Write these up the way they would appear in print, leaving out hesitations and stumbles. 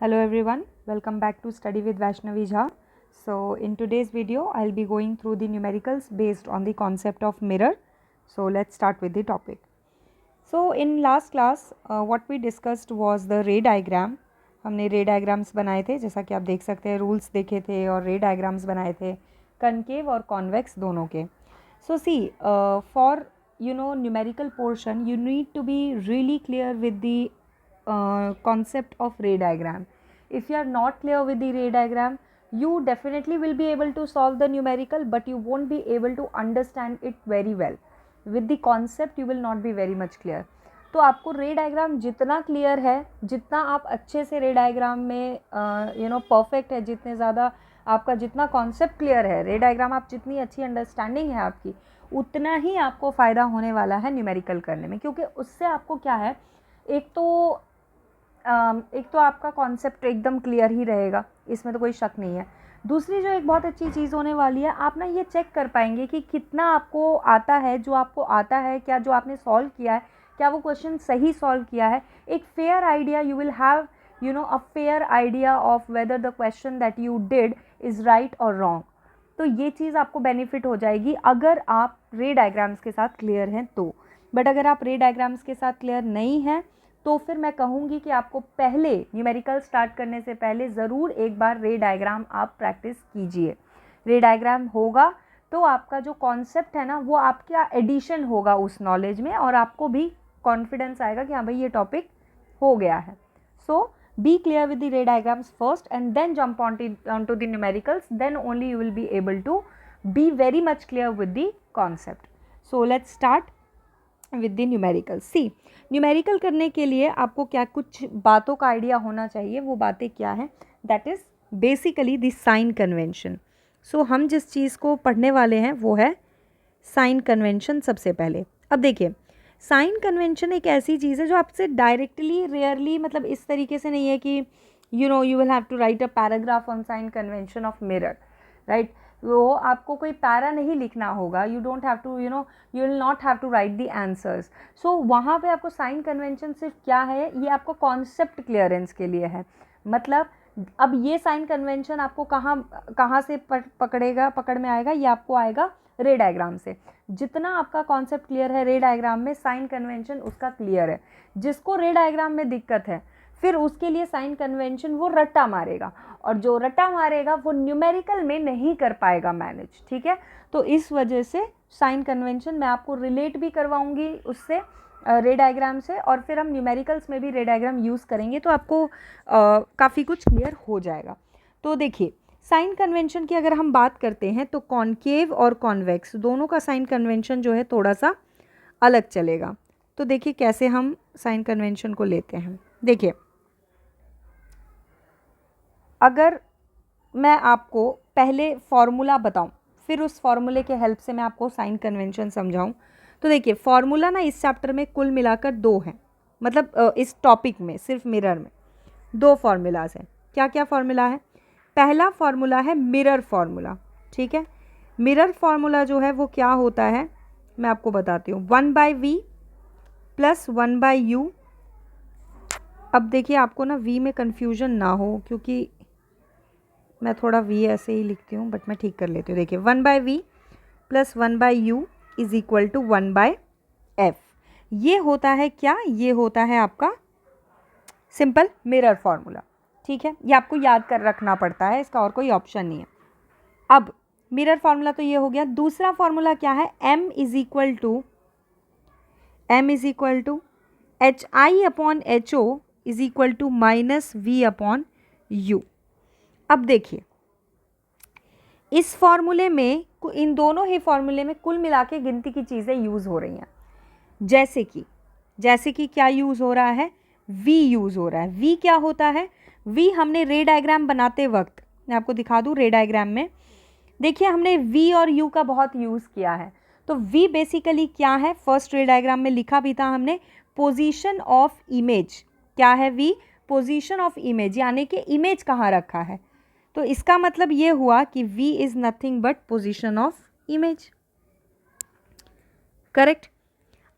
Hello everyone, welcome back to Study with Vaishnavi Jha. So in today's video, I'll be going through the numericals based on the concept of mirror. So let's start with the topic. So in last class, what we discussed was the ray diagram. हमने रे diagrams बनाए थे, जैसा कि आप देख सकते हैं रूल्स देखे थे और रे डायग्राम्स बनाए थे कनकेव और कॉन्वेक्स दोनों के. So see, for numerical portion, you need to be really clear with the concept of ray diagram. If you are not clear with the ray diagram, you definitely will be able to solve the numerical, but you won't be able to understand it very well. With the concept you will not be very much clear. तो आपको रे diagram जितना clear है, जितना आप अच्छे से रे डायग्राम में परफेक्ट है, जितने ज़्यादा आपका जितना कॉन्सेप्ट क्लियर है, रे डायग्राम आप जितनी अच्छी अंडरस्टैंडिंग है आपकी, उतना ही आपको फ़ायदा होने वाला है न्यूमेरिकल करने में. क्योंकि उससे आपको क्या है, एक तो आपका कॉन्सेप्ट एकदम क्लियर ही रहेगा, इसमें तो कोई शक नहीं है. दूसरी जो एक बहुत अच्छी चीज़ होने वाली है, आप ना ये चेक कर पाएंगे कि कितना आपको आता है. जो आपको आता है, क्या जो आपने सॉल्व किया है, क्या वो क्वेश्चन सही सॉल्व किया है. एक fair idea you will have, a fair idea of whether the question that you did is right और रॉन्ग. तो ये चीज़ आपको बेनिफिट हो जाएगी अगर आप रे डायग्राम्स के साथ क्लियर हैं तो. बट अगर आप रे डायग्राम्स के साथ क्लियर नहीं हैं तो फिर मैं कहूँगी कि आपको पहले न्यूमेरिकल स्टार्ट करने से पहले ज़रूर एक बार रे डायग्राम आप प्रैक्टिस कीजिए. रे डायग्राम होगा तो आपका जो कॉन्सेप्ट है ना, वो आपका एडिशन होगा उस नॉलेज में, और आपको भी कॉन्फिडेंस आएगा कि हाँ भाई ये टॉपिक हो गया है. सो be clear with the ray diagrams first and then jump onto the numericals. Then only you will be able to be very much clear with the concept. So let's start with the numericals. See, numerical करने के लिए आपको क्या कुछ बातों का idea होना चाहिए. वो बातें क्या हैं? That is basically the sign convention. So हम जिस चीज़ को पढ़ने वाले हैं वो है साइन कन्वेंशन सबसे पहले. अब देखिए, साइन कन्वेंशन एक ऐसी चीज़ है जो आपसे डायरेक्टली रेयरली, मतलब इस तरीके से नहीं है कि you will have to write a paragraph on sign convention of mirror, right. वो आपको कोई पैरा नहीं लिखना होगा. You don't have to you will not have to write the answers. So वहाँ पे आपको साइन कन्वेंशन सिर्फ क्या है, ये आपको कॉन्सेप्ट क्लियरेंस के लिए है. मतलब अब ये साइन कन्वेंशन आपको कहाँ से पकड़ में आएगा, ये आपको आएगा रे डायग्राम से. जितना आपका कॉन्सेप्ट क्लियर है रे डायग्राम में, साइन कन्वेंशन उसका क्लियर है. जिसको रे डायग्राम में दिक्कत है, फिर उसके लिए साइन कन्वेंशन वो रट्टा मारेगा, और जो रट्टा मारेगा वो न्यूमेरिकल में नहीं कर पाएगा मैनेज. ठीक है, तो इस वजह से साइन कन्वेंशन मैं आपको रिलेट भी करवाऊंगी उससे, रे डायग्राम से, और फिर हम न्यूमेरिकल्स में भी रे डायग्राम यूज़ करेंगे तो आपको काफ़ी कुछ क्लियर हो जाएगा. तो देखिए, साइन कन्वेंशन की अगर हम बात करते हैं तो कॉन्केव और कॉन्वेक्स दोनों का साइन कन्वेंशन जो है थोड़ा सा अलग चलेगा. तो देखिए कैसे हम साइन कन्वेंशन को लेते हैं. देखिए, अगर मैं आपको पहले फॉर्मूला बताऊं, फिर उस फॉर्मूले के हेल्प से मैं आपको साइन कन्वेंशन समझाऊं, तो देखिए फॉर्मूला ना इस चैप्टर में कुल मिलाकर 2 हैं. मतलब इस टॉपिक में सिर्फ मिरर में 2 फार्मूलाज हैं. क्या क्या फार्मूला है? पहला फार्मूला है मिरर फार्मूला. ठीक है, मिरर फार्मूला जो है वो क्या होता है मैं आपको बताती हूँ. 1/v plus 1/u. अब देखिए आपको ना v में कन्फ्यूजन ना हो, क्योंकि मैं थोड़ा v ऐसे ही लिखती हूँ, बट मैं ठीक कर लेती हूँ. देखिए 1/v plus 1/u is equal to 1/f. ये होता है क्या? ये होता है आपका सिंपल मिरर फार्मूला. ठीक है, ये आपको याद कर रखना पड़ता है, इसका और कोई ऑप्शन नहीं है. अब मिरर फार्मूला तो ये हो गया. दूसरा फार्मूला क्या है? m is equal to hi upon ho is equal to minus v upon u. अब देखिए, इस फॉर्मूले में, इन दोनों ही फॉर्मूले में कुल मिला के गिनती की चीज़ें यूज़ हो रही हैं. जैसे कि क्या यूज़ हो रहा है? v यूज़ हो रहा है. v क्या होता है? v हमने रे डायग्राम बनाते वक्त, मैं आपको दिखा दूँ रे डायग्राम में, देखिए हमने v और u का बहुत यूज़ किया है. तो v बेसिकली क्या है? फर्स्ट रे डायग्राम में लिखा भी था हमने, पोजीशन ऑफ इमेज. क्या है v? पोजीशन ऑफ इमेज, यानी कि इमेज कहाँ रखा है. तो इसका मतलब ये हुआ कि v is nothing but position of image. Correct.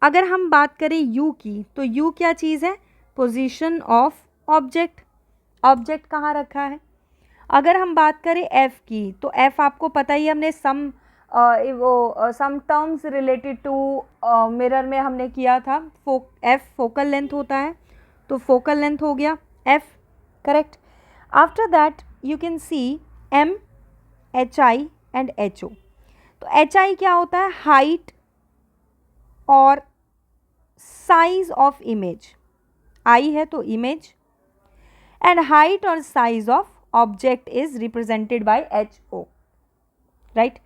अगर हम बात करें u की, तो u क्या चीज़ है? Position of object. ऑब्जेक्ट कहाँ रखा है। अगर हम बात करें एफ की, तो एफ आपको पता ही, हमने some some terms related to mirror में हमने किया था। एफ फोकल लेंथ होता है, तो फोकल लेंथ हो गया F, correct. After that you can see M, H I and H O. तो एच आई क्या होता है, हाइट और साइज ऑफ इमेज, आई है तो इमेज, एंड हाइट और size of object is represented by H O, right.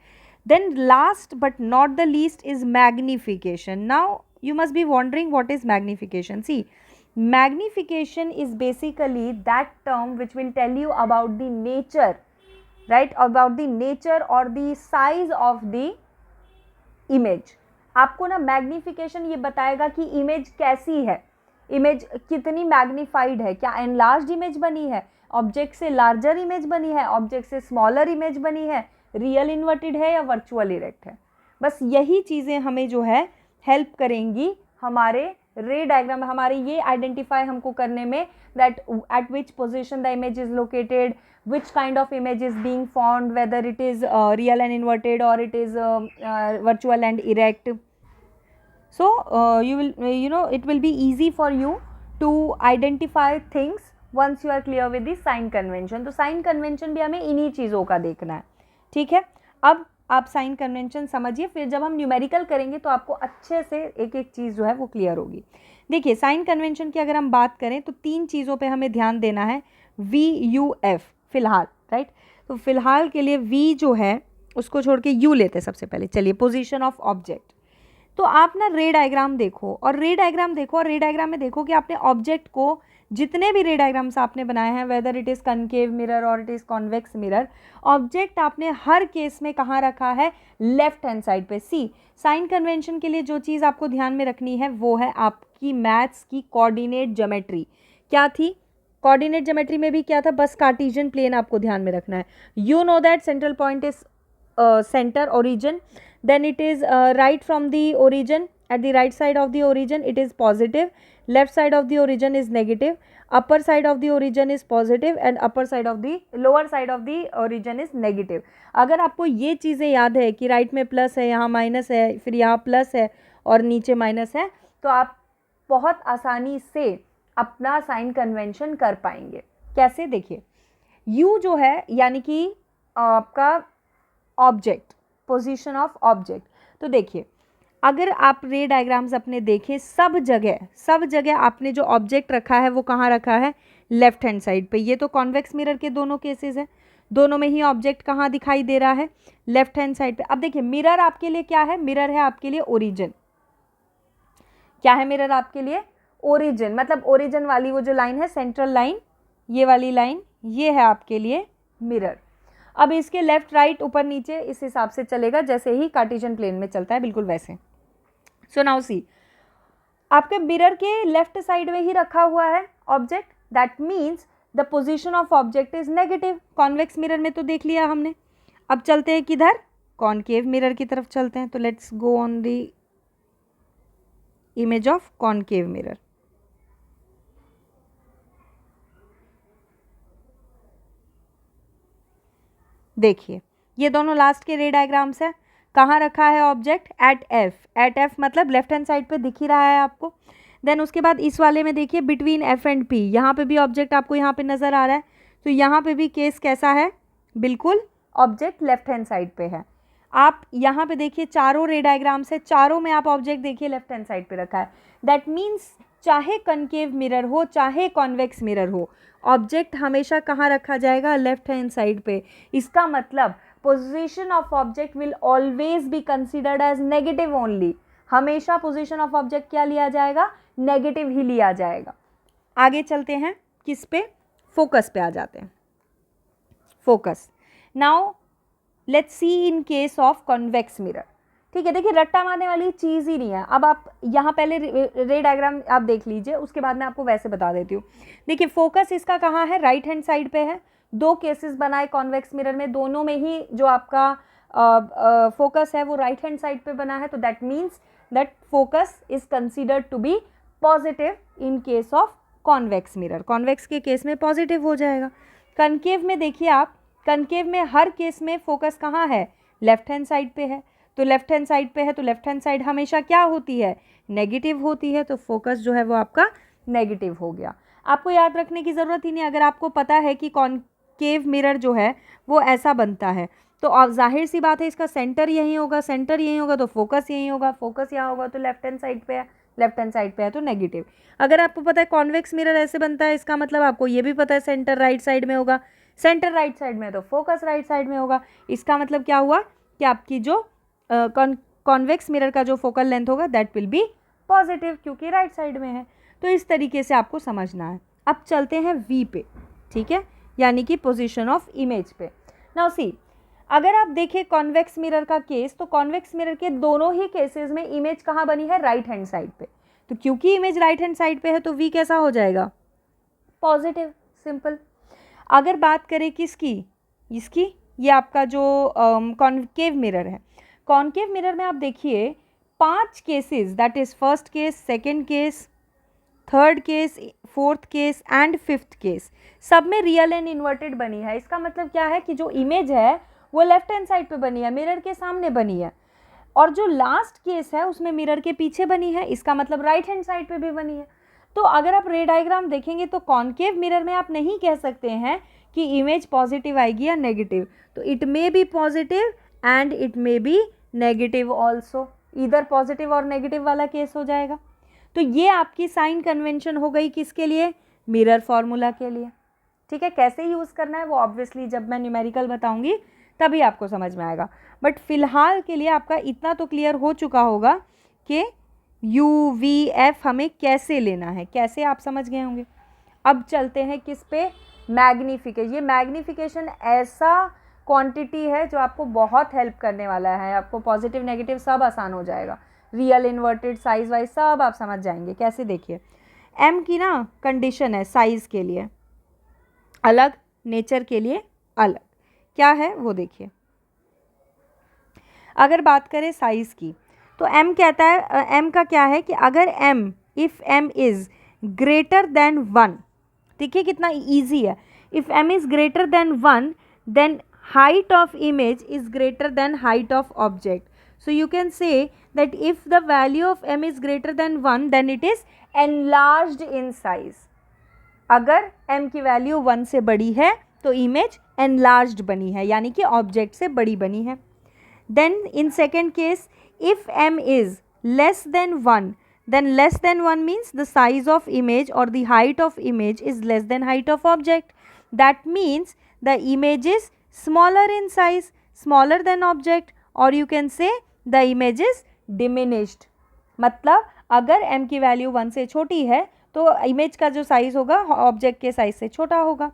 Then last but not the least is magnification. Now you must be wondering what is magnification. See, magnification is basically that term which will tell you about the nature, right, about the nature or the size of the image. आपको ना magnification ये बताएगा कि image कैसी है, image कितनी magnified है, क्या एनलार्ज्ड इमेज बनी है, ऑब्जेक्ट से लार्जर इमेज बनी है, ऑब्जेक्ट से स्मॉलर इमेज बनी है, रियल इन्वर्टेड है या वर्चुअल इरेक्ट है। बस यही चीज़ें हमें जो है हेल्प करेंगी हमारे रे डायग्राम, हमारे ये आइडेंटिफाई हमको करने में that at which position the image is located, which kind of image is being formed, whether it is real and inverted or it is virtual and erect. So you will it will be easy for you to identify things once you are clear with the sign convention. तो sign convention भी हमें इन्हीं चीज़ों का देखना है, ठीक है। अब आप साइन कन्वेंशन समझिए, फिर जब हम न्यूमेरिकल करेंगे तो आपको अच्छे से एक एक चीज़ जो है वो क्लियर होगी। देखिए साइन कन्वेंशन की अगर हम बात करें तो 3 चीज़ों पे हमें ध्यान देना है, वी यू एफ फिलहाल, राइट। तो फिलहाल के लिए वी जो है उसको छोड़ के यू लेते हैं सबसे पहले। चलिए, पोजीशन ऑफ ऑब्जेक्ट। तो आप ना रे डायग्राम देखो और रे डायग्राम देखो और रे डायग्राम में देखो कि आपने ऑब्जेक्ट को, जितने भी रे डायग्राम्स आपने बनाए हैं, whether it is concave mirror और it is convex mirror, object आपने हर केस में कहाँ रखा है, लेफ्ट हैंड साइड पे। सी, साइन कन्वेंशन के लिए जो चीज़ आपको ध्यान में रखनी है वो है आपकी मैथ्स की कोऑर्डिनेट ज्योमेट्री। क्या थी कोऑर्डिनेट ज्योमेट्री में भी, क्या था, बस कार्टेशियन प्लेन आपको ध्यान में रखना है। You know that central point is center origin, then it is right from the origin, at the right side of the origin it is positive, left side of the origin is negative, upper side of the origin is positive and upper side of the lower side of the origin is negative. अगर आपको ये चीज़ें याद है कि right में plus है, यहाँ माइनस है, फिर यहाँ प्लस है और नीचे माइनस है, तो आप बहुत आसानी से अपना साइन कन्वेंशन कर पाएंगे। कैसे, देखिए, यू जो है यानी कि आपका ऑब्जेक्ट, पोजीशन ऑफ ऑब्जेक्ट। तो देखिए, अगर आप रे डायग्राम्स अपने देखें, सब जगह आपने जो ऑब्जेक्ट रखा है वो कहाँ रखा है, लेफ्ट हैंड साइड पे। ये तो कॉन्वेक्स मिरर के दोनों केसेस हैं, दोनों में ही ऑब्जेक्ट कहाँ दिखाई दे रहा है, लेफ्ट हैंड साइड पे। अब देखिए, मिरर आपके लिए क्या है, मिरर है आपके लिए ओरिजिन। क्या है मिरर आपके लिए, ओरिजिन, मतलब ओरिजिन वाली वो जो लाइन है, सेंट्रल लाइन, ये वाली लाइन, ये है आपके लिए मिरर। अब इसके लेफ्ट राइट ऊपर नीचे इस हिसाब से चलेगा जैसे ही कार्टेशियन प्लेन में चलता है, बिल्कुल वैसे। सो नाउ सी, आपके मिरर के लेफ्ट साइड में ही रखा हुआ है object, that means the position of object is negative. Convex mirror में तो देख लिया हमने। अब चलते हैं किधर, कॉनकेव मिरर की तरफ चलते हैं। तो let's go on the image of concave mirror. देखिए, ये दोनों लास्ट के रे डायग्राम्स है। कहाँ रखा है ऑब्जेक्ट, एट एफ मतलब लेफ्ट हैंड साइड पे दिख ही रहा है आपको। देन उसके बाद इस वाले में देखिए, बिटवीन एफ एंड पी, यहाँ पे भी ऑब्जेक्ट आपको यहाँ पे नज़र आ रहा है। तो यहाँ पे भी केस कैसा है, बिल्कुल ऑब्जेक्ट लेफ्ट हैंड साइड पे है। आप यहाँ पे देखिए, चारों रे डायग्राम्स है, चारों में आप ऑब्जेक्ट देखिए लेफ्ट हैंड साइड पे रखा है। दैट मीन्स चाहे कनकेव मिरर हो चाहे कॉन्वेक्स मिरर हो, ऑब्जेक्ट हमेशा कहाँ रखा जाएगा, लेफ्ट हैंड साइड पे। इसका मतलब position of object will always be considered as negative only. हमेशा पोजीशन ऑफ ऑब्जेक्ट क्या लिया जाएगा, नेगेटिव ही लिया जाएगा। आगे चलते हैं, किस पे, फोकस पे आ जाते हैं। Focus, now let's see in case of convex mirror. ठीक है, देखिए रट्टा मारने वाली चीज़ ही नहीं है। अब आप यहाँ पहले रे डायग्राम आप देख लीजिए, उसके बाद मैं आपको वैसे बता देती हूँ। देखिए, फोकस इसका कहाँ है, राइट हैंड साइड पे है। 2 केसेस बनाए कॉन्वेक्स मिरर में, दोनों में ही जो आपका फोकस है वो राइट हैंड साइड पे बना है। तो that means that focus is considered to be positive in case of convex mirror, convex के केस में पॉजिटिव हो जाएगा। कनकेव में देखिए आप, कनकेव में हर केस में फोकस कहाँ है, लेफ्ट हैंड साइड पे है, तो लेफ्ट हैंड साइड पे है तो लेफ्ट हैंड साइड हमेशा क्या होती है, नेगेटिव होती है, तो फोकस जो है वो आपका नेगेटिव हो गया। आपको याद रखने की ज़रूरत ही नहीं, अगर आपको पता है कि कॉनकेव मिरर जो है वो ऐसा बनता है, तो अब जाहिर सी बात है इसका सेंटर यहीं होगा, सेंटर यहीं होगा तो फोकस यहीं होगा, फोकस यहाँ होगा तो लेफ्ट हैंड साइड पे है, लेफ्ट हैंड साइड पे है तो नेगेटिव। अगर आपको पता है कॉन्वेक्स मिरर ऐसे बनता है, इसका मतलब आपको ये भी पता है सेंटर राइट साइड में होगा, सेंटर राइट साइड में तो फोकस राइट साइड में होगा। इसका मतलब क्या हुआ कि आपकी जो कॉन्वेक्स मिरर का जो फोकल लेंथ होगा दैट विल बी पॉजिटिव, क्योंकि राइट साइड में है। तो इस तरीके से आपको समझना है। अब चलते हैं वी पे, ठीक है, यानी कि पोजीशन ऑफ इमेज पे। नाउ सी, अगर आप देखें कॉन्वेक्स मिरर का केस, तो कॉन्वेक्स मिरर के दोनों ही केसेस में इमेज कहाँ बनी है, राइट हैंड साइड पे। तो क्योंकि इमेज राइट हैंड साइड पे है तो वी कैसा हो जाएगा, पॉजिटिव, सिंपल। अगर बात करें किसकी, इसकी, ये आपका जो कॉन्केव मिरर है, कॉन्केव मिरर में आप देखिए 5 cases, that is first case, second case, third case, fourth case and fifth case, सब में रियल एंड इन्वर्टेड बनी है। इसका मतलब क्या है कि जो इमेज है वो लेफ्ट हैंड साइड पे बनी है, मिरर के सामने बनी है, और जो लास्ट केस है उसमें मिरर के पीछे बनी है, इसका मतलब राइट हैंड साइड पे भी बनी है। तो अगर आप रे डायग्राम देखेंगे तो कॉन्केव मिरर में आप नहीं कह सकते हैं कि इमेज पॉजिटिव आएगी या नेगेटिव, तो it may be positive and it may be negative also, इधर पॉजिटिव और नेगेटिव वाला केस हो जाएगा। तो ये आपकी साइन कन्वेंशन हो गई किसके लिए, मिरर फॉर्मूला के लिए, ठीक है। कैसे यूज़ करना है वो ऑब्वियसली जब मैं न्यूमेरिकल बताऊंगी तभी आपको समझ में आएगा, बट फिलहाल के लिए आपका इतना तो क्लियर हो चुका होगा कि यू वी एफ हमें कैसे लेना है, कैसे आप समझ गए होंगे। अब चलते हैं किस पे, मैग्नीफिकेशन। ये मैग्नीफिकेशन ऐसा क्वांटिटी है जो आपको बहुत हेल्प करने वाला है, आपको पॉजिटिव नेगेटिव सब आसान हो जाएगा, रियल इन्वर्टेड साइज वाइज सब आप समझ जाएंगे। कैसे, देखिए एम की ना कंडीशन है साइज़ के लिए अलग, नेचर के लिए अलग, क्या है वो देखिए। अगर बात करें साइज़ की तो एम कहता है, एम का क्या है कि अगर M, if M is greater than 1, देखिए कितना इजी है, if M is greater than 1 then height of image is greater than height of object. So you can say that if the value of m is greater than 1 then it is enlarged in size. अगर m की value 1 से बड़ी है तो image enlarged बनी है, यानी कि ऑब्जेक्ट से बड़ी बनी है। Then in second case, if m is less than 1 then less than 1 means the size of image or the height of image is less than height of object. That means the image is smaller in size, smaller than object, or you can say the image is diminished. मतलब अगर m की value 1 से छोटी है तो image का जो size होगा ऑब्जेक्ट के साइज से छोटा होगा।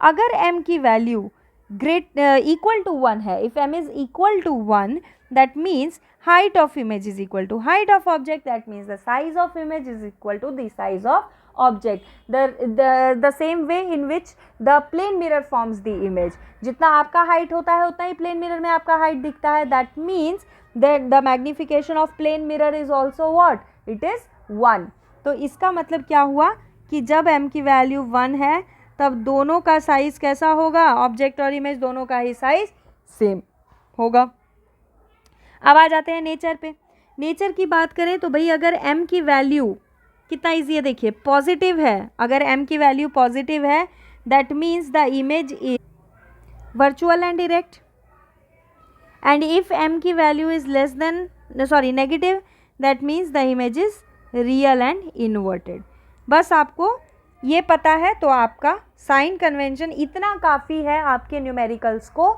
अगर m की वैल्यू इक्वल टू 1 है, if m is equal to 1 that means height of image is equal to height of object, that means the size of image is equal to the size of object. The same way in which the plane mirror forms the image, जितना आपका height होता है उतना ही plane mirror में आपका height दिखता है, that means that the magnification of plane mirror is also what, it is 1. तो इसका मतलब क्या हुआ कि जब m की वैल्यू 1 है तब दोनों का साइज़ कैसा होगा, ऑब्जेक्ट और इमेज दोनों का ही साइज़ सेम होगा। अब आ जाते हैं नेचर पे। नेचर की बात करें तो भाई अगर m की वैल्यू, कितना ईजी है देखिए, पॉजिटिव है, अगर m की वैल्यू पॉजिटिव है that means the image is virtual and direct, and if m की value is less than negative that means the image is real and inverted. बस आपको ये पता है तो आपका साइन कन्वेंशन इतना काफ़ी है आपके न्यूमेरिकल्स को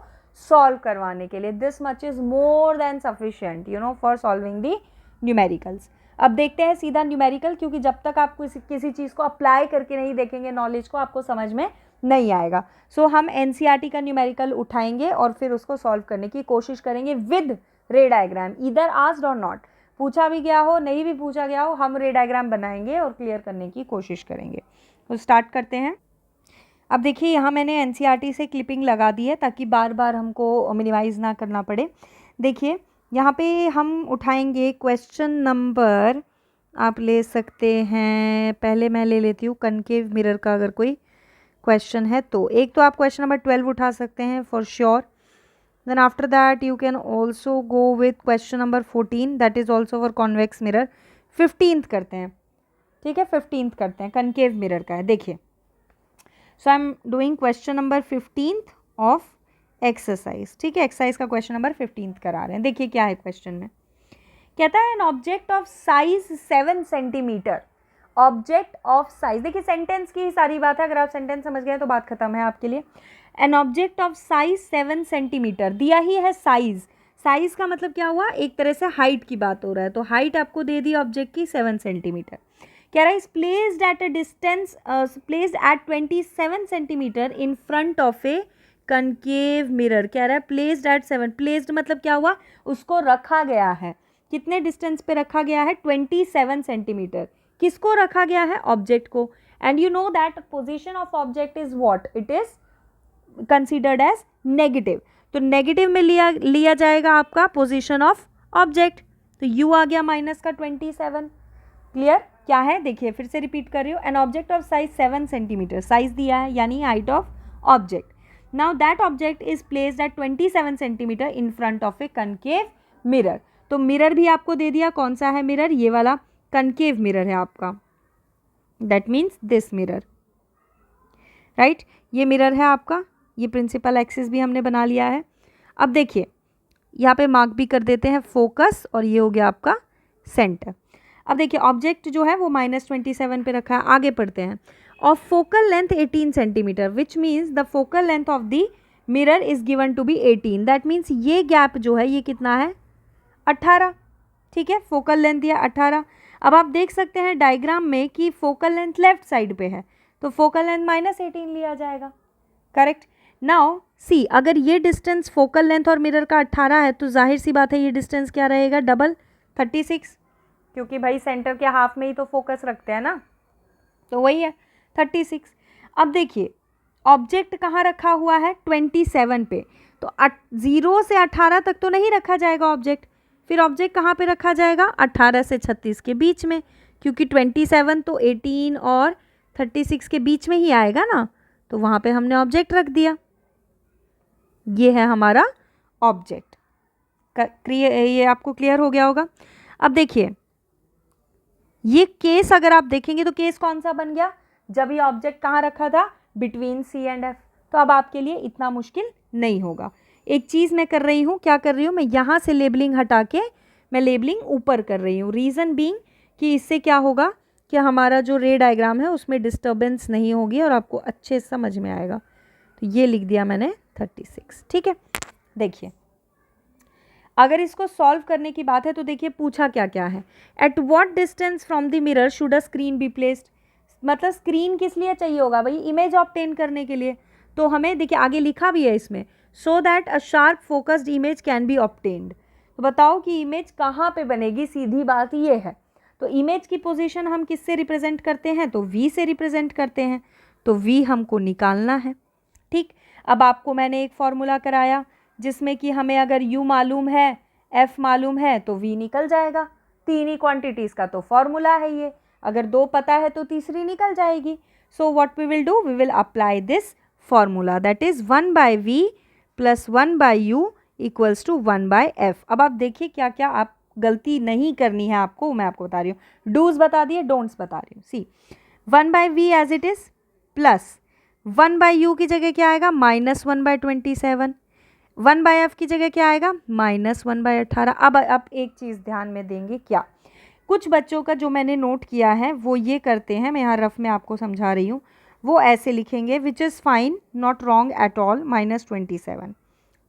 सॉल्व करवाने के लिए। This much is more than sufficient for solving the numericals. अब देखते हैं सीधा न्यूमेरिकल, क्योंकि जब तक आप किसी चीज़ को अप्लाई करके नहीं देखेंगे नॉलेज को, आपको समझ में नहीं आएगा। सो हम एनसीईआरटी का न्यूमेरिकल उठाएंगे और फिर उसको सॉल्व करने की कोशिश करेंगे विद रे डायग्राम, इधर आस्क्ड और नॉट, पूछा भी गया हो नहीं भी पूछा गया हो, हम रे डायग्राम बनाएंगे और क्लियर करने की कोशिश करेंगे। तो स्टार्ट करते हैं। अब देखिए यहाँ मैंने एनसीईआरटी से क्लिपिंग लगा दी है ताकि बार बार हमको मिनिमाइज़ ना करना पड़े। देखिए यहाँ पे हम उठाएंगे क्वेश्चन नंबर आप ले सकते हैं, पहले मैं ले लेती हूँ कनकेव मिरर का अगर कोई क्वेश्चन है तो। एक तो आप क्वेश्चन नंबर 12 उठा सकते हैं for sure. Then after that you can also go with question number 14, that is also for convex mirror. 15th करते हैं, ठीक है, 15th करते हैं, कनकेव मिरर का है। देखिए, so I am doing question number 15th of exercise, ठीक है, एक्सरसाइज का क्वेश्चन नंबर 15th करा रहे हैं। देखिए क्या है क्वेश्चन में, कहता है an object of size 7 centimetre, object of size, देखिए सेंटेंस की ही सारी बात है, अगर आप सेंटेंस समझ गए तो बात खत्म है आपके लिए। An object of size 7 centimetre, दिया ही है साइज, साइज का मतलब क्या हुआ, एक तरह से हाइट की बात हो रहा है, तो हाइट आपको दे दी ऑब्जेक्ट की 7 सेंटीमीटर। कह रहा है is placed at a distance, placed at 27 centimetre in front of A concave mirror. कह रहा है प्लेस्ड एट 7, प्लेस्ड मतलब क्या हुआ, उसको रखा गया है, कितने डिस्टेंस पे रखा गया है, 27 सेंटीमीटर। किसको रखा गया है, ऑब्जेक्ट को। And you know that position of object is what, it is considered as negative, तो नेगेटिव में लिया जाएगा आपका पोजीशन ऑफ ऑब्जेक्ट, तो यू आ गया माइनस का 27। क्लियर, क्या है देखिए फिर से रिपीट कर रही हूँ, an object of size 7 centimetre, size दिया है यानी height of object. Now that object is placed at 27 centimetre in front of A concave mirror. तो मिरर भी आपको दे दिया, कौन सा है मिरर, ये वाला कनकेव मिरर है आपका, that means this mirror, right, ये मिरर है आपका, ये प्रिंसिपल एक्सिस भी हमने बना लिया है। अब देखिए यहाँ पे मार्क भी कर देते हैं फोकस, और ये हो गया आपका सेंटर। अब देखिए ऑब्जेक्ट जो है वो -27 पे रखा है, आगे पढ़ते हैं। Of focal length 18 centimetre which means the focal length of the mirror is given to be 18, that means ये गैप जो है ये कितना है, 18, ठीक है, फोकल लेंथ दिया 18। अब आप देख सकते हैं डायग्राम में कि फोकल लेंथ लेफ्ट साइड पे है, तो फोकल लेंथ -18 लिया जाएगा, करेक्ट। नाउ सी, अगर ये डिस्टेंस फोकल लेंथ और मिरर का 18 है तो जाहिर सी बात है ये डिस्टेंस क्या रहेगा, डबल 36, क्योंकि भाई सेंटर के हाफ में ही तो फोकस रखते हैं ना, तो वही है 36। अब देखिए ऑब्जेक्ट कहाँ रखा हुआ है, 27 पे, तो 0 से 18 तक तो नहीं रखा जाएगा ऑब्जेक्ट, फिर ऑब्जेक्ट कहाँ पे रखा जाएगा, 18 से 36 के बीच में, क्योंकि 27 तो 18 और 36 के बीच में ही आएगा ना, तो वहाँ पे हमने ऑब्जेक्ट रख दिया, ये है हमारा ऑब्जेक्ट। ये आपको क्लियर हो गया होगा। अब देखिए ये केस अगर आप देखेंगे तो केस कौन सा बन गया, जब ये ऑब्जेक्ट कहाँ रखा था, बिटवीन सी एंड एफ, तो अब आपके लिए इतना मुश्किल नहीं होगा। एक चीज़ मैं कर रही हूँ, क्या कर रही हूँ, मैं यहाँ से लेबलिंग हटा के मैं लेबलिंग ऊपर कर रही हूँ, रीज़न बीइंग कि इससे क्या होगा कि हमारा जो रे डायग्राम है उसमें डिस्टर्बेंस नहीं होगी और आपको अच्छे समझ में आएगा। तो ये लिख दिया मैंने 36, ठीक है। देखिए अगर इसको सॉल्व करने की बात है तो देखिए पूछा क्या क्या है, at what distance from the mirror should a screen be placed, मतलब स्क्रीन किस लिए चाहिए होगा भाई, इमेज ऑब्टेन करने के लिए। तो हमें देखिए आगे लिखा भी है इसमें, so that a sharp focused image can be obtained. तो बताओ कि इमेज कहाँ पे बनेगी, सीधी बात ये है। तो इमेज की पोजीशन हम किससे रिप्रेजेंट करते हैं, तो वी से रिप्रेजेंट करते हैं, तो वी हमको निकालना है, ठीक। अब आपको मैंने एक फॉर्मूला कराया जिसमें कि हमें अगर u मालूम है, f मालूम है, तो v निकल जाएगा। तीन ही क्वांटिटीज़ का तो फॉर्मूला है ये, अगर दो पता है तो तीसरी निकल जाएगी। So what we will do, we will apply this formula, that is 1/v + 1/u equals to 1/f। अब आप देखिए क्या क्या आप गलती नहीं करनी है आपको, मैं आपको बता रही हूँ, डूज बता दिए, डोंट्स बता रही हूँ। See 1/v as it is plus 1/u की जगह क्या आएगा, -1/27, 1/f की जगह क्या आएगा, -1/18। अब एक चीज़ ध्यान में देंगे, क्या कुछ बच्चों का जो मैंने नोट किया है वो ये करते हैं, मैं यहाँ रफ में आपको समझा रही हूँ, वो ऐसे लिखेंगे which is fine not wrong at all, -27,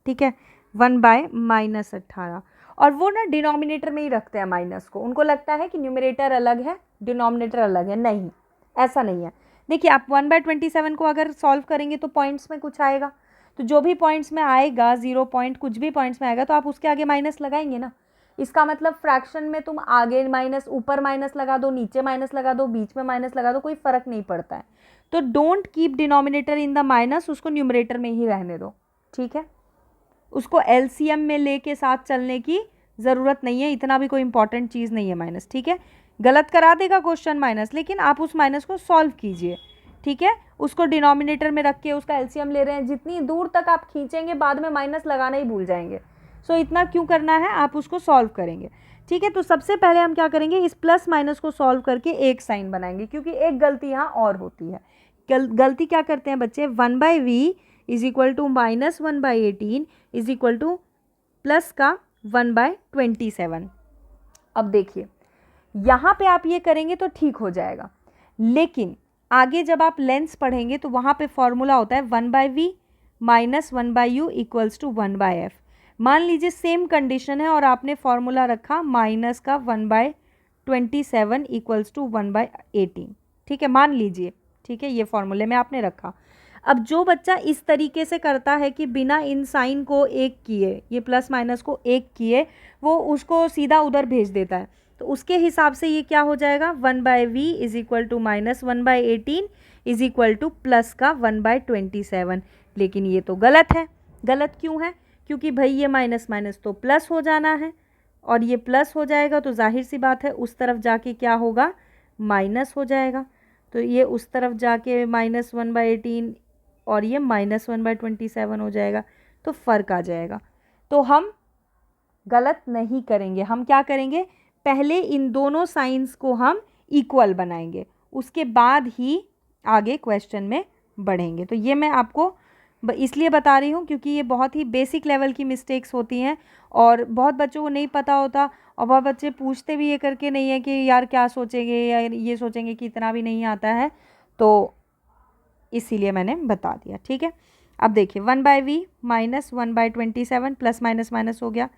ठीक है, 1/-18, और वो ना डिनोमिनेटर में ही रखते हैं माइनस को, उनको लगता है कि न्यूमरेटर अलग है डिनोमिनेटर अलग है, नहीं ऐसा नहीं है। देखिए आप 1/27 को अगर सॉल्व करेंगे तो पॉइंट्स में कुछ आएगा, तो जो भी पॉइंट्स में आएगा, 0 पॉइंट कुछ भी पॉइंट्स में आएगा तो आप उसके आगे माइनस लगाएंगे ना। इसका मतलब फ्रैक्शन में तुम आगे माइनस, ऊपर माइनस लगा दो, नीचे माइनस लगा दो, बीच में माइनस लगा दो, कोई फ़र्क नहीं पड़ता है। तो don't keep denominator in the minus, उसको न्यूमरेटर में ही रहने दो, ठीक है। उसको एलसीएम में लेके साथ चलने की ज़रूरत नहीं है, इतना भी कोई इंपॉर्टेंट चीज़ नहीं है माइनस, ठीक है। गलत करा देगा क्वेश्चन माइनस, लेकिन आप उस माइनस को सॉल्व कीजिए, ठीक है। उसको डिनोमिनेटर में रख के उसका एलसीएम ले रहे हैं, जितनी दूर तक आप खींचेंगे बाद में माइनस लगाना ही भूल जाएंगे। सो इतना क्यों करना है, आप उसको सॉल्व करेंगे, ठीक है। तो सबसे पहले हम क्या करेंगे, इस प्लस माइनस को सॉल्व करके एक साइन बनाएंगे, क्योंकि एक गलती यहाँ और होती है। गलती क्या करते हैं बच्चे, 1/v is equal to -1/18 is equal to plus का 1/27। अब देखिए यहाँ पे आप ये करेंगे तो ठीक हो जाएगा, लेकिन आगे जब आप लेंस पढ़ेंगे तो वहाँ पे फॉर्मूला होता है 1/v minus 1/u equals to 1/f। मान लीजिए सेम कंडीशन है और आपने फॉर्मूला रखा माइनस का 1/27 इक्वल्स टू 1/18, ठीक है, मान लीजिए, ठीक है, ये फॉर्मूले में आपने रखा। अब जो बच्चा इस तरीके से करता है कि बिना इन साइन को एक किए, ये प्लस माइनस को एक किए, वो उसको सीधा उधर भेज देता है, तो उसके हिसाब से ये क्या हो जाएगा, 1/v is equal to minus 1/18 is equal to plus का 1/27। लेकिन ये तो गलत है। गलत क्यों है, क्योंकि भाई ये माइनस माइनस तो प्लस हो जाना है, और ये प्लस हो जाएगा तो जाहिर सी बात है उस तरफ जाके क्या होगा, माइनस हो जाएगा। तो ये उस तरफ जाके माइनस 1/18 और ये माइनस 1/27 हो जाएगा, तो फ़र्क आ जाएगा। तो हम गलत नहीं करेंगे, हम क्या करेंगे, पहले इन दोनों साइंस को हम इक्वल बनाएंगे, उसके बाद ही आगे क्वेश्चन में बढ़ेंगे। तो ये मैं आपको इसलिए बता रही हूँ क्योंकि ये बहुत ही बेसिक लेवल की मिस्टेक्स होती हैं और बहुत बच्चों को नहीं पता होता, और बहुत बच्चे पूछते भी ये करके नहीं है कि यार क्या सोचेंगे, या ये सोचेंगे कि इतना भी नहीं आता है, तो इसीलिए मैंने बता दिया, ठीक है। अब देखिए 1/v minus 1/27 plus minus minus हो गया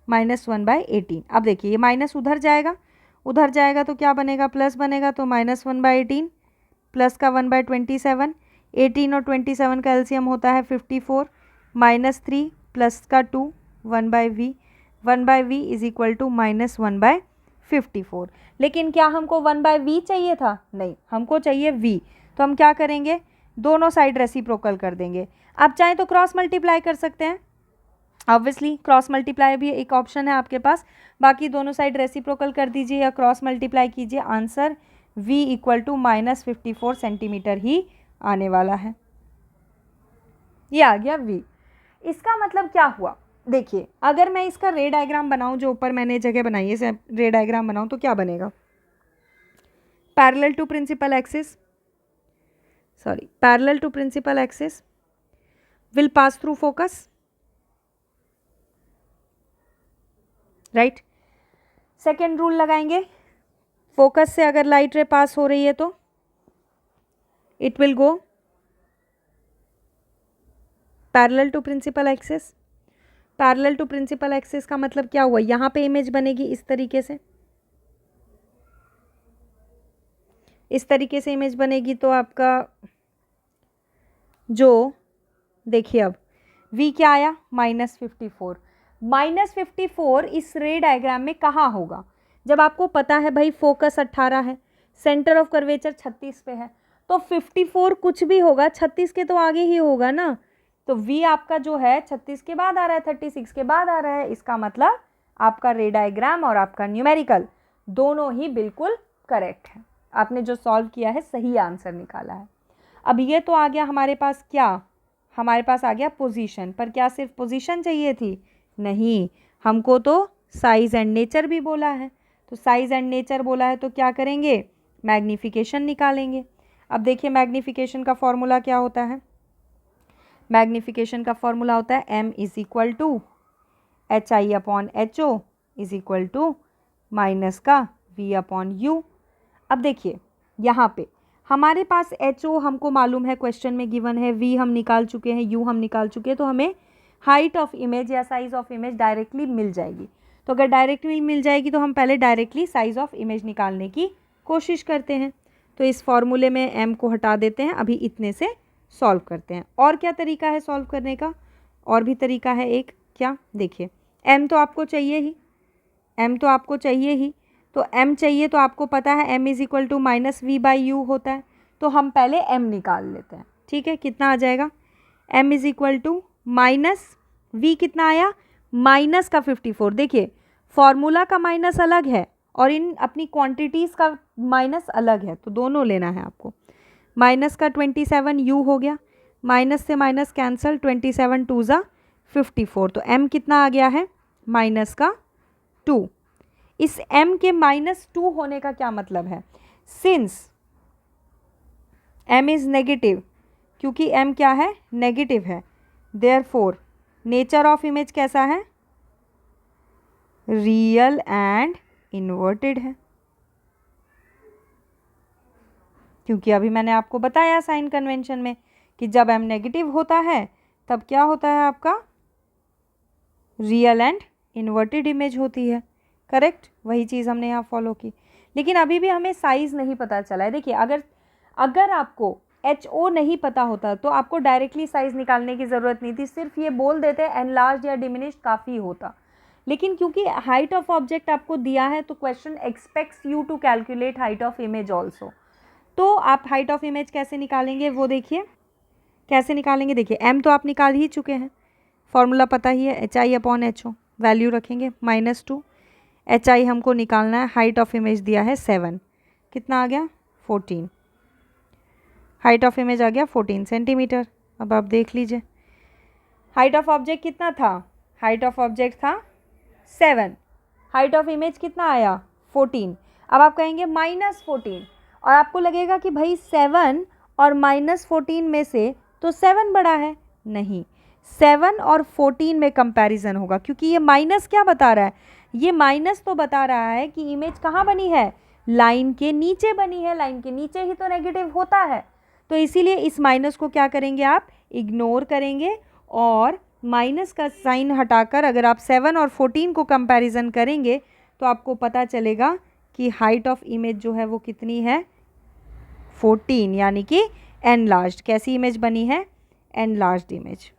माइनस 1/18। अब देखिए ये माइनस उधर जाएगा तो क्या बनेगा, प्लस बनेगा, तो माइनस 1/18 प्लस का 1/27। 18 और 27 का एलसीएम होता है 54, माइनस 3 प्लस का 2 1/v, 1/v is equal to minus 1/54। लेकिन क्या हमको 1/v चाहिए था, नहीं, हमको चाहिए v। तो हम क्या करेंगे, दोनों साइड रेसिप्रोकल कर देंगे। आप चाहें तो क्रॉस मल्टीप्लाई कर सकते हैं, ऑब्वियसली क्रॉस मल्टीप्लाई भी एक ऑप्शन है आपके पास, बाकी दोनों साइड रेसिप्रोकल कर दीजिए या क्रॉस मल्टीप्लाई कीजिए, answer v equal to -54 centimetre ही आने वाला है। ये आ गया v। इसका मतलब क्या हुआ, देखिए अगर मैं इसका रे डायग्राम बनाऊं, जो ऊपर मैंने जगह बनाई है इसे रे डायग्राम बनाऊं, तो क्या बनेगा, parallel to principal axis will pass through focus, right. Second rule लगाएंगे, फोकस से अगर लाइट रे पास हो रही है तो it will go parallel to principal axis. Parallel to principal axis का मतलब क्या हुआ, यहाँ पे इमेज बनेगी इस तरीके से, इस तरीके से इमेज बनेगी, तो आपका जो देखिए अब v क्या आया, -54। -54 इस रे डायग्राम में कहाँ होगा, जब आपको पता है भाई फोकस 18 है, सेंटर ऑफ कर्वेचर 36 पे है, तो 54 कुछ भी होगा 36 के तो आगे ही होगा ना। तो v आपका जो है 36 के बाद आ रहा है, 36 के बाद आ रहा है, इसका मतलब आपका रे डायग्राम और आपका न्यूमेरिकल दोनों ही बिल्कुल करेक्ट है। आपने जो सॉल्व किया है सही आंसर निकाला है। अब ये तो आ गया हमारे पास, क्या हमारे पास आ गया पोजीशन, पर क्या सिर्फ पोजीशन चाहिए थी, नहीं, हमको तो साइज़ एंड नेचर भी बोला है। तो साइज़ एंड नेचर बोला है तो क्या करेंगे, मैग्नीफिकेशन निकालेंगे। अब देखिए मैग्नीफिकेशन का फॉर्मूला क्या होता है, मैग्नीफिकेशन का फॉर्मूला होता है m is equal to HI/HO is equal to minus का V/U। अब देखिए यहाँ पे हमारे पास HO हमको मालूम है, क्वेश्चन में गिवन है, V हम निकाल चुके हैं, U हम निकाल चुके हैं, तो हमें हाइट ऑफ इमेज या साइज ऑफ इमेज डायरेक्टली मिल जाएगी। तो अगर डायरेक्टली मिल जाएगी तो हम पहले डायरेक्टली साइज ऑफ इमेज निकालने की कोशिश करते हैं। तो इस फॉर्मूले में m को हटा देते हैं, अभी इतने से सॉल्व करते हैं। और क्या तरीका है सॉल्व करने का, और भी तरीका है एक, क्या, देखिए m तो आपको चाहिए ही, तो m चाहिए तो आपको पता है m is equal to -v/u होता है, तो हम पहले m निकाल लेते हैं, ठीक है। कितना आ जाएगा, m is equal to -v कितना आया, -54। देखिए फॉर्मूला का माइनस अलग है और इन अपनी क्वांटिटीज़ का माइनस अलग है, तो दोनों लेना है आपको। माइनस का 27 यू हो गया, माइनस से माइनस कैंसल, 27 टू ज़ा 54, तो m कितना आ गया है माइनस का 2। इस m के -2 होने का क्या मतलब है, सिंस m इज़ नेगेटिव, क्योंकि m क्या है नेगेटिव है, देयरफॉर नेचर ऑफ इमेज कैसा है, रियल एंड इन्वर्टेड है। क्योंकि अभी मैंने आपको बताया साइन कन्वेंशन में कि जब m नेगेटिव होता है तब क्या होता है आपका, रियल एंड इन्वर्टेड इमेज होती है, करेक्ट। वही चीज़ हमने यहाँ फॉलो की, लेकिन अभी भी हमें साइज़ नहीं पता चला है। देखिए अगर आपको HO नहीं पता होता तो आपको डायरेक्टली साइज़ निकालने की ज़रूरत नहीं थी, सिर्फ ये बोल देते एनलार्ज या डिमिनिश्ड काफ़ी होता। लेकिन क्योंकि हाइट ऑफ ऑब्जेक्ट आपको दिया है तो question expects you to calculate height of image also. तो आप हाइट ऑफ इमेज कैसे निकालेंगे वो देखिए, कैसे निकालेंगे। देखिए m तो आप निकाल ही चुके हैं, फॉर्मूला पता ही है, HI/HO, वैल्यू रखेंगे -2। HI हमको निकालना है, हाइट ऑफ इमेज दिया है 7, कितना आ गया 14, हाइट ऑफ इमेज आ गया 14 सेंटीमीटर। अब आप देख लीजिए हाइट ऑफ ऑब्जेक्ट कितना था, हाइट ऑफ ऑब्जेक्ट था 7, हाइट ऑफ इमेज कितना आया 14। अब आप कहेंगे -14, और आपको लगेगा कि भाई 7 और -14 में से तो 7 बड़ा है, नहीं, 7 और 14 में कंपैरिजन होगा, क्योंकि ये माइनस क्या बता रहा है, ये माइनस तो बता रहा है कि इमेज कहाँ बनी है, लाइन के नीचे बनी है, लाइन के नीचे ही तो नेगेटिव होता है। तो इसीलिए इस माइनस को क्या करेंगे आप, इग्नोर करेंगे, और माइनस का साइन हटाकर अगर आप 7 और 14 को कंपैरिजन करेंगे तो आपको पता चलेगा कि हाइट ऑफ इमेज जो है वो कितनी है 14, यानी कि एनलार्ज्ड। कैसी इमेज बनी है, एनलार्ज्ड इमेज।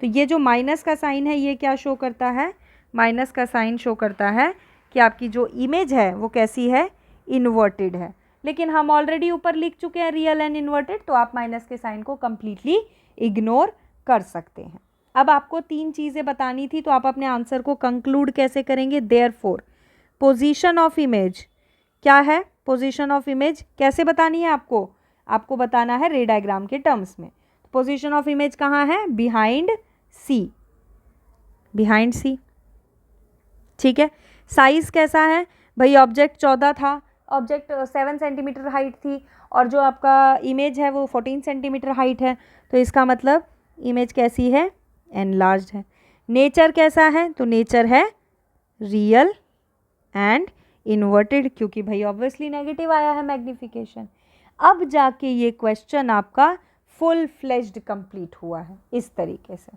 तो ये जो माइनस का साइन है ये क्या शो करता है, माइनस का साइन शो करता है कि आपकी जो इमेज है वो कैसी है, इन्वर्टेड है। लेकिन हम ऑलरेडी ऊपर लिख चुके हैं रियल एंड इन्वर्टेड, तो आप माइनस के साइन को कंप्लीटली इग्नोर कर सकते हैं। अब आपको 3 चीज़ें बतानी थी, तो आप अपने आंसर को कंक्लूड कैसे करेंगे, देयरफॉर पोजीशन ऑफ इमेज क्या है, पोजीशन ऑफ इमेज कैसे बतानी है आपको बताना है रे डायग्राम के टर्म्स में। पोजीशन ऑफ इमेज कहाँ है, बिहाइंड सी, बिहाइंड सी, ठीक है। साइज़ कैसा है भाई, ऑब्जेक्ट 14 था, ऑब्जेक्ट 7 सेंटीमीटर हाइट थी, और जो आपका इमेज है वो 14 सेंटीमीटर हाइट है, तो इसका मतलब इमेज कैसी है, एनलार्ज्ड है। नेचर कैसा है, तो नेचर है रियल एंड इन्वर्टेड, क्योंकि भाई ऑब्वियसली नेगेटिव आया है मैग्निफिकेशन। अब जाके ये क्वेश्चन आपका फुल फ्लेज्ड कंप्लीट हुआ है इस तरीके से।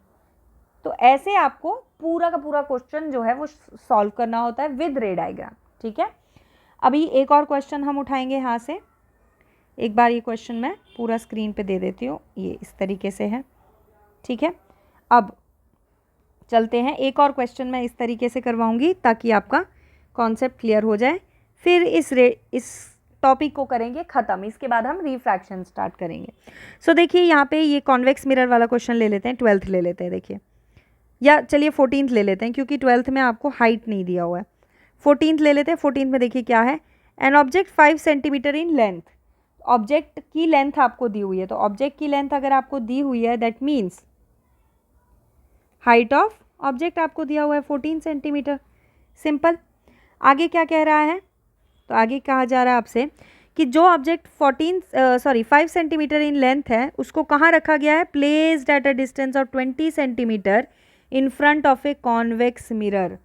तो ऐसे आपको पूरा का पूरा क्वेश्चन जो है वो सॉल्व करना होता है विद रे डायग्राम, ठीक है। अभी एक और क्वेश्चन हम उठाएंगे यहाँ से, एक बार ये क्वेश्चन मैं पूरा स्क्रीन पे दे देती हूँ, ये इस तरीके से है, ठीक है। अब चलते हैं, एक और क्वेश्चन मैं इस तरीके से करवाऊंगी ताकि आपका कॉन्सेप्ट क्लियर हो जाए, फिर इस टॉपिक को करेंगे ख़त्म, इसके बाद हम रिफ्रैक्शन स्टार्ट करेंगे। सो देखिए यहाँ पे ये कॉन्वेक्स मिरर वाला क्वेश्चन ले लेते हैं, 12th ले लेते हैं, देखिए, या चलिए 14th ले लेते हैं, क्योंकि 12th में आपको हाइट नहीं दिया हुआ है। 14th ले लेते हैं। 14th में देखिए क्या है, an object 5 centimetre in length, object की लेंथ आपको दी हुई है, तो ऑब्जेक्ट की लेंथ अगर आपको दी हुई है that means height of object आपको दिया हुआ है 14 सेंटीमीटर, सिंपल। आगे क्या कह रहा है, तो आगे कहा जा रहा है आपसे कि जो ऑब्जेक्ट 5 सेंटीमीटर इन लेंथ है उसको कहाँ रखा गया है, placed at a distance of 20 centimetre in front of a convex mirror.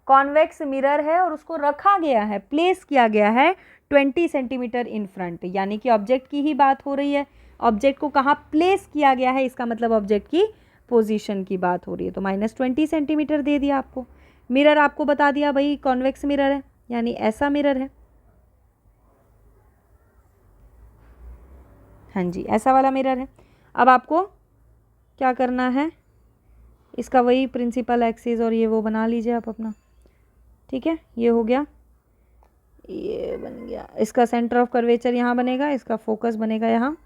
Convex mirror है और उसको रखा गया है, प्लेस किया गया है 20 सेंटीमीटर इन फ्रंट, यानी कि ऑब्जेक्ट की ही बात हो रही है। ऑब्जेक्ट को कहाँ प्लेस किया गया है, इसका मतलब ऑब्जेक्ट की पोजीशन की बात हो रही है, तो -20 सेंटीमीटर दे दिया आपको। मिरर आपको बता दिया भाई कॉन्वेक्स मिरर है, यानी ऐसा मिरर है, हाँ जी ऐसा वाला मिरर है। अब आपको क्या करना है, इसका वही प्रिंसिपल एक्सिस और ये वो बना लीजिए आप अपना, ठीक है। ये हो गया, ये बन गया, इसका सेंटर ऑफ कर्वेचर यहाँ बनेगा, इसका फोकस बनेगा यहाँ,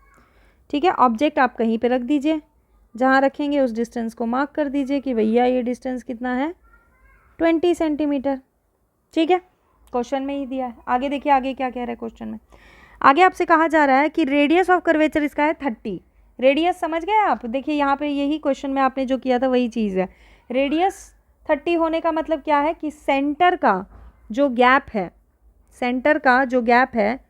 ठीक है। ऑब्जेक्ट आप कहीं पे रख दीजिए, जहाँ रखेंगे उस डिस्टेंस को मार्क कर दीजिए कि भैया ये डिस्टेंस कितना है 20 सेंटीमीटर, ठीक है। क्वेश्चन में ही दिया है। आगे देखिए आगे क्या कह रहा है क्वेश्चन में। आगे आपसे कहा जा रहा है कि रेडियस ऑफ कर्वेचर इसका है 30। रेडियस समझ गए आप? देखिए यहाँ पे यही क्वेश्चन में आपने जो किया था वही चीज़ है। रेडियस 30 होने का मतलब क्या है कि सेंटर का जो गैप है, सेंटर का जो गैप है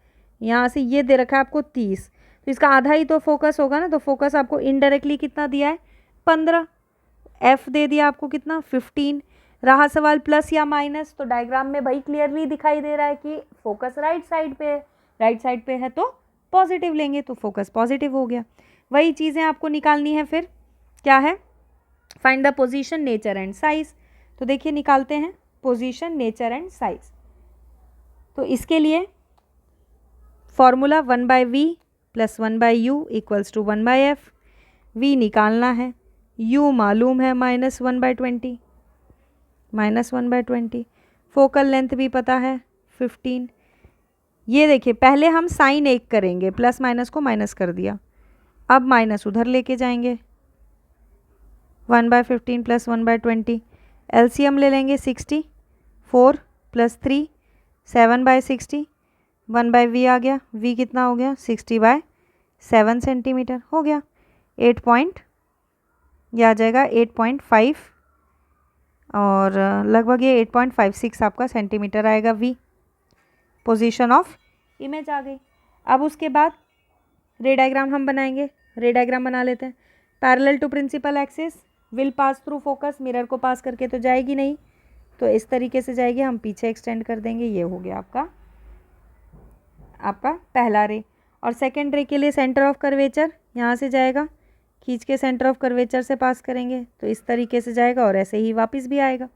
यहाँ से ये दे रखा है आपको 30, तो इसका आधा ही तो फोकस होगा ना, तो फोकस आपको इनडायरेक्टली कितना दिया है 15, एफ दे दिया आपको कितना 15। रहा सवाल प्लस या माइनस, तो डायग्राम में भाई क्लियरली दिखाई दे रहा है कि फोकस राइट साइड पे है, राइट साइड पे है तो पॉजिटिव लेंगे, तो फोकस पॉजिटिव हो गया। वही चीज़ें आपको निकालनी है फिर, क्या है, find the position, nature and size. तो देखिए निकालते हैं पोजीशन, नेचर एंड साइज। तो इसके लिए formula 1/v plus 1/u equals to 1/f। v निकालना है, u मालूम है -1/20, -1/20। फोकल लेंथ भी पता है 15। ये देखिए पहले हम साइन एक करेंगे, प्लस माइनस को माइनस कर दिया, अब माइनस उधर लेके जाएंगे, 1/15 प्लस 1/20। एलसीएम ले लेंगे 60, 4 + 3 7/60, 1/v आ गया, v कितना हो गया 60/7 सेंटीमीटर हो गया। 8 पॉइंट, यह आ जाएगा 8.5 और लगभग ये 8.56 आपका सेंटीमीटर आएगा v। पोजीशन ऑफ इमेज आ गई। अब उसके बाद रे डायग्राम हम बनाएंगे। रे डायग्राम बना लेते हैं। Parallel to principal axis will pass through focus, mirror को पास करके तो जाएगी नहीं, तो इस तरीके से जाएगी, हम पीछे एक्सटेंड कर देंगे। ये हो गया आपका पहला रे। और सेकेंड रे के लिए सेंटर ऑफ कर्वेचर यहाँ से जाएगा, खींच के सेंटर ऑफ कर्वेचर से पास करेंगे तो इस तरीके से जाएगा और ऐसे ही वापस भी आएगा।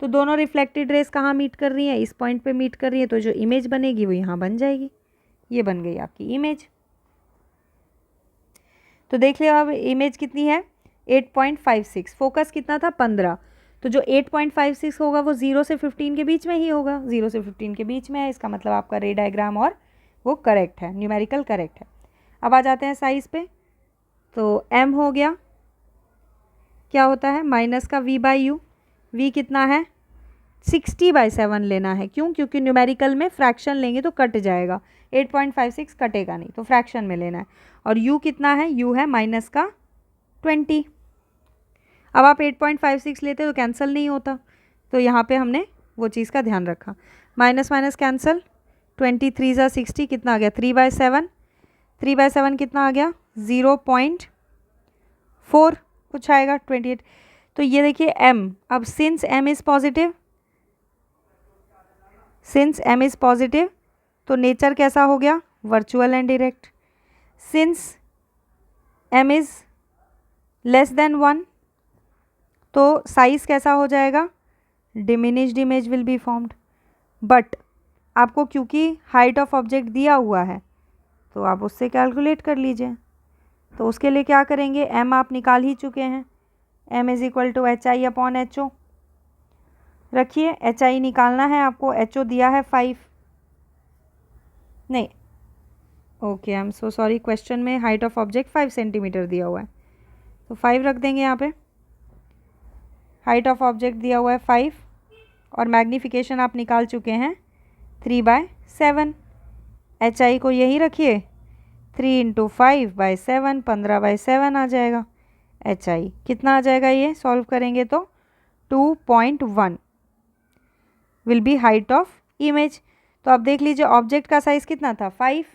तो दोनों रिफ्लेक्टेड रेस कहाँ मीट कर रही है, इस पॉइंट पे मीट कर रही है, तो जो इमेज बनेगी वो यहाँ बन जाएगी। ये बन गई आपकी इमेज। तो देख लिया अब इमेज कितनी है 8.56, फोकस कितना था 15, तो जो 8.56 होगा वो 0 से 15 के बीच में ही होगा, 0 से 15 के बीच में है, इसका मतलब आपका रे डायग्राम और वो करेक्ट है, न्यूमेरिकल करेक्ट है। अब आ जाते हैं साइज़ पे। तो m हो गया, क्या होता है माइनस का v/u, v कितना है 60/7 लेना है। क्यों? क्योंकि न्यूमेरिकल में फ्रैक्शन लेंगे तो कट जाएगा, 8.56 कटेगा नहीं, तो फ्रैक्शन में लेना है। और u कितना है, u है -20। अब आप 8.56 लेते तो कैंसिल नहीं होता, तो यहाँ पे हमने वो चीज़ का ध्यान रखा। माइनस माइनस कैंसिल, 23 × 60 कितना आ गया 3/7, 3/7 कितना आ गया 0.4 कुछ आएगा 28। तो ये देखिए m, अब सिंस m इज़ पॉजिटिव, तो नेचर कैसा हो गया virtual and direct. Since m is less than 1, तो साइज कैसा हो जाएगा diminished image will be formed. But आपको क्योंकि हाइट ऑफ ऑब्जेक्ट दिया हुआ है तो आप उससे कैलकुलेट कर लीजिए। तो उसके लिए क्या करेंगे, m आप निकाल ही चुके हैं, m is equal to HI/HO रखिए। HI निकालना है आपको, HO दिया है 5, नहीं okay I am so sorry, question में हाइट ऑफ ऑब्जेक्ट 5 सेंटीमीटर दिया हुआ है, तो 5 रख देंगे यहाँ पे। हाइट ऑफ ऑब्जेक्ट दिया हुआ है 5 और मैग्नीफिकेशन आप निकाल चुके हैं 3/7। HI को यही रखिए, 3 × 5/7 15/7 आ जाएगा। HI कितना आ जाएगा, ये सॉल्व करेंगे तो 2.1 will be height of image. तो अब देख लीजिए ऑब्जेक्ट का साइज़ कितना था 5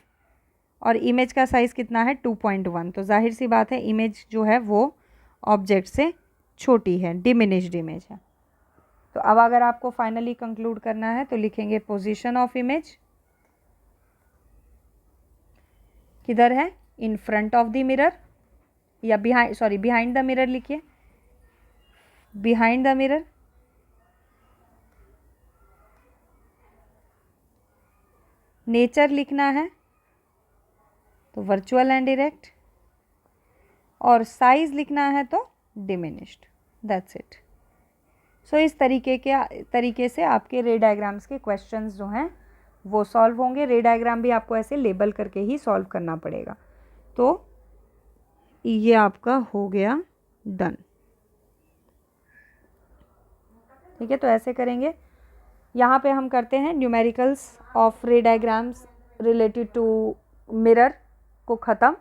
और इमेज का साइज़ कितना है 2.1, तो जाहिर सी बात है इमेज जो है वो ऑब्जेक्ट से छोटी है, डिमिनिश्ड इमेज है। तो अब अगर आपको फाइनली कंक्लूड करना है तो लिखेंगे पोजीशन ऑफ इमेज किधर है, in front of the mirror या बिहाइंड द मिरर लिखिए, बिहाइंड द मिरर। नेचर लिखना है तो वर्चुअल एंड डायरेक्ट, और साइज लिखना है तो डिमिनिश्ड, दैट्स इट। सो इस तरीके से आपके रे डायग्राम्स के क्वेश्चंस जो हैं वो सॉल्व होंगे। रे डायग्राम भी आपको ऐसे लेबल करके ही सॉल्व करना पड़ेगा। तो ये आपका हो गया डन, ठीक है। तो ऐसे करेंगे यहाँ पे हम करते हैं numericals of ray diagrams related to mirror को ख़त्म,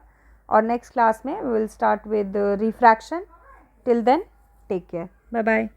और नेक्स्ट क्लास में we will start with refraction. Till then take care, bye bye.